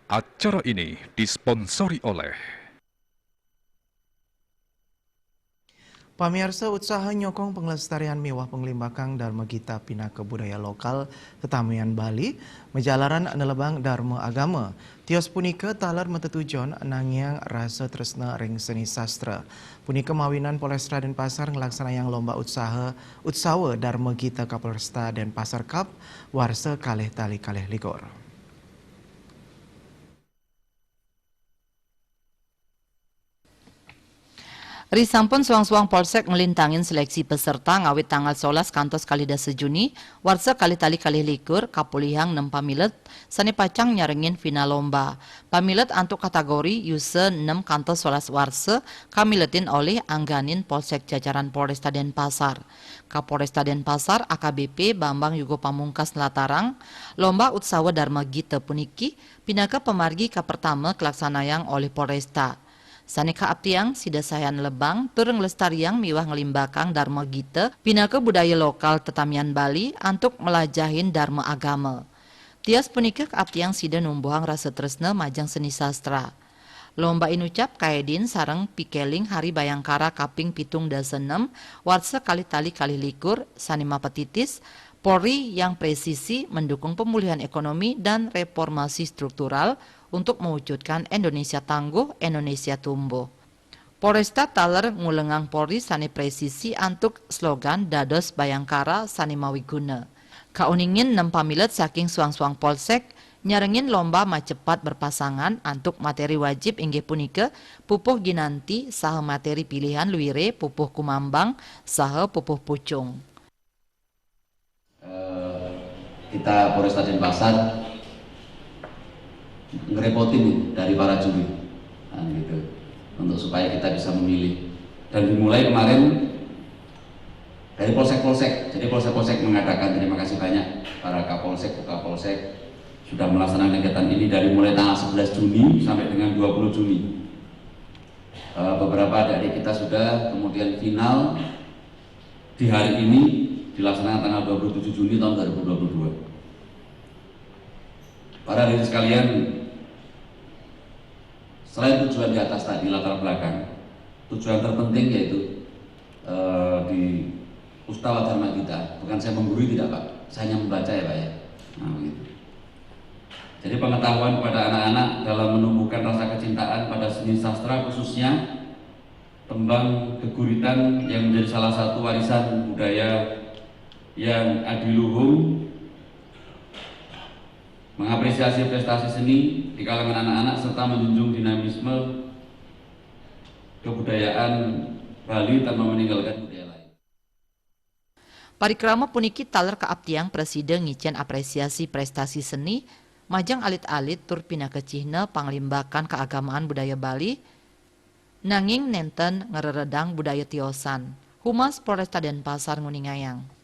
Acara ini disponsori oleh Pamirsa usaha nyokong penglestarian mewah penglimbakang Dharma Gita Pinaka Budaya Lokal Ketamian Bali menjalaran nelebang Dharma Agama. Tios punika talar metetujon nangyang rasa tresna ring seni sastra. Punika mawinan Polresta Denpasar ngelaksanayang lomba utsawa Dharma Gita Kapolresta Denpasar Cup warsa kalih tali kalih likur. Risampun suang-suang Polsek ngelintangin seleksi peserta ngawit tanggal 11 kantos kali dasa Juni, warsa kali tali kali likur, kapulihang 6 pamilet, sani pacang nyarengin final lomba. Pamilet untuk kategori yuse 6 kantos 11 warsa, kamiletin oleh angganin Polsek jajaran Polresta Denpasar. Kapolresta Denpasar AKBP Bambang Yugo Pamungkas Latarang, lomba utsawa Dharma Gita puniki, pinaka pemargi ka pertama kelaksanayang oleh Polresta. Sanika abtiang sida sayan lebang tureng lestariang miwah ngelimbakang Dharma Gita pinaka budaya lokal tetamian Bali antuk melajahin Dharma agama. Tias punika abtiang sida numbuhang rasa tresna majang seni sastra. Lomba inucap kaedin sareng pikeling hari bayangkara kaping pitung dasenem warsa kali tali kali likur sanima petitis Polri yang presisi mendukung pemulihan ekonomi dan reformasi struktural untuk mewujudkan Indonesia tangguh, Indonesia tumbuh. Polresta taler ngulengang Polri sani presisi antuk slogan Dados Bayangkara Sani Mawiguna. Kauningin 6 pamilet saking suang-suang Polsek nyarengin lomba macepat berpasangan antuk materi wajib inggih punika pupuh ginanti saha materi pilihan luire pupuh kumambang saha pupuh pucung. Kita Polresta Denpasar ngerepotin dari para juri, nah, gitu, untuk supaya kita bisa memilih. Dan dimulai kemarin dari polsek-polsek. Jadi polsek-polsek mengadakan, terima kasih banyak para kapolsek, kapolsek sudah melaksanakan kegiatan ini dari mulai tanggal 11 Juni sampai dengan 20 Juni. Beberapa adik-adik kita sudah, kemudian final di hari ini dilaksanakan tanggal 27 Juni tahun 2022. Para hadirin sekalian, selain tujuan di atas tadi latar belakang, tujuan terpenting yaitu di Ustawa Dharma Gita, bukan saya menggurui tidak Pak, saya hanya membaca ya Pak ya. Nah, begitu. Jadi pengetahuan kepada anak-anak dalam menumbuhkan rasa kecintaan pada seni sastra khususnya tembang geguritan yang menjadi salah satu warisan budaya yang adiluhung, mengapresiasi prestasi seni di kalangan anak-anak serta menjunjung dinamisme kebudayaan Bali tanpa meninggalkan budaya lain. Parikrama puniki taler kaabtiang presiden ngicen apresiasi prestasi seni majang alit-alit tur pinaka cihna panglimbakan keagamaan budaya Bali nanging nenten ngereredang budaya tiosan. Humas Polresta Denpasar nguningayang.